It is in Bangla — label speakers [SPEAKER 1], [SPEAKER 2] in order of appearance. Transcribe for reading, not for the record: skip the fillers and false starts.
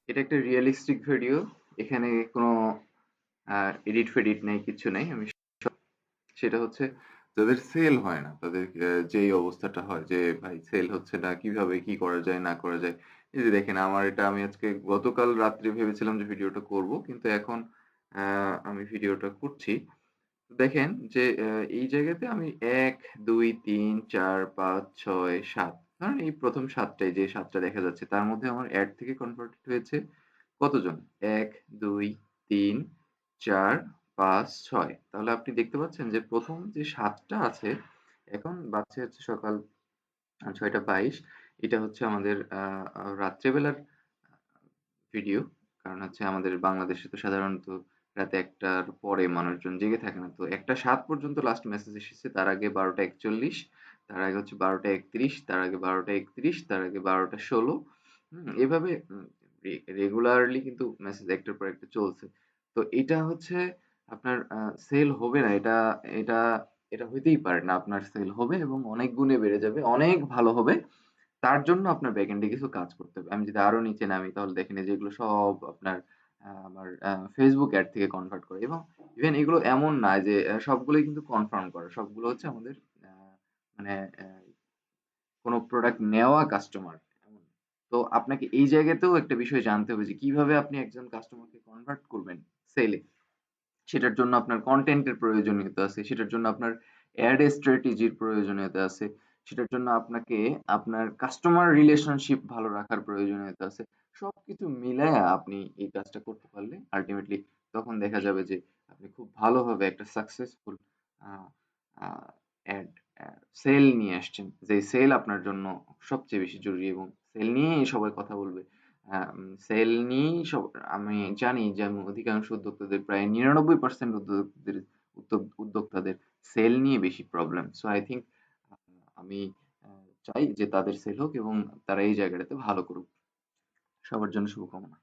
[SPEAKER 1] এটা একটা রিয়েলিস্টিক ভিডিও। এখানে কোনো এডিট ফেডিট নেই, কিছু নেই। আমি সেটা হচ্ছে যাদের সেল হয় না তাদের যেই অবস্থাটা হয় যে ভাই সেল হচ্ছে না, কিভাবে কি করা যায় না করা যায়। এই যে দেখেন আমার এটা, আমি আজকে গতকাল রাত্রে ভেবেছিলাম যে ভিডিওটা করব, কিন্তু এখন আমি ভিডিওটা করছি। দেখেন যে এই জায়গাতে আমি ১, ২, ৩, ৪, ৫, ৬, ৭, ধরেন এই প্রথম ৭টায় যে ৭টা দেখা যাচ্ছে তার মধ্যে আমার এড থেকে কনভার্টেড হয়েছে কতজন? ১, ২, ৩, ৪, ৫, ৬। তাহলে আপনি দেখতে পাচ্ছেন যে প্রথম যে ৭টা আছে, এখন বাজছে হচ্ছে সকাল ৬টা ২২। এটা হচ্ছে আমাদের রাত্রেবেলার ভিডিও। কারণ হচ্ছে আমাদের বাংলাদেশে তো সাধারণত রাত ১টার পরে মানুষজন জেগে থাকে না। তো ১টা ৭ পর্যন্ত লাস্ট মেসেজ এসেছে। তার আগে ১২টা ৪১, তার আগে হচ্ছে ১২টা ৩১, তার আগে ১২টা ৩১, তার আগে ১২টা ১৬। এভাবে রেগুলারলি কিন্তু মেসেজ একটার পর একটা চলছে। তো এটা হচ্ছে আপনার সেল হবে না। এটা এটা এটা হইতেই পারে না। আপনার সেল হবে এবং অনেক গুণে বেড়ে যাবে। অনেক ভালো হবে। তার জন্য আপনার ব্যাকএন্ডে কিছু কাজ করতে হবে। আমি যদি আরো নিচে নামি তাহলে দেখেন এই যে এগুলো সব আপনার আমার Facebook এড থেকে কনভার্ট করে, এবং ইভেন এগুলো এমন না যে সবগুলোই কিন্তু কনফার্ম করা। সবগুলো হচ্ছে আমাদের আ মানে কোনো প্রোডাক্ট নেওয়া কাস্টমার এমন। তো আপনাকে এই জায়গাতেও একটা বিষয় জানতে হবে যে কিভাবে আপনি একজন কাস্টমারকে কনভার্ট করবেন সেলে। সেটার জন্য আপনার কনটেন্টের প্রয়োজনীয়তা আছে, সেটার জন্য আপনার অ্যাড স্ট্র্যাটেজির প্রয়োজনীয়তা আছে, সেটার জন্য আপনাকে আপনার কাস্টমার রিলেশনশিপ ভালো রাখার প্রয়োজনীয়তা আছে। সবকিছু মিলায়া আপনি এই কাজটা করতে পারলে আল্টিমেটলি তখন দেখা যাবে যে আপনি খুব ভালোভাবে একটা সাকসেসফুল অ্যাড সেল নিয়ে আসছেন, যে সেল আপনার জন্য সবচেয়ে বেশি জরুরি, এবং সেল নিয়েই সবাই কথা বলবে। সেল নিয়েই সব, আমি জানি যে আমি অধিকাংশ উদ্যোক্তাদের প্রায় ৯৯% উদ্যোক্তাদের সেল নিয়ে বেশি প্রবলেম। সো আই থিংক আমি চাই যে তাদের সেল হোক এবং তারা এই জায়গাটাতে ভালো করুক। সবার জন্য শুভকামনা।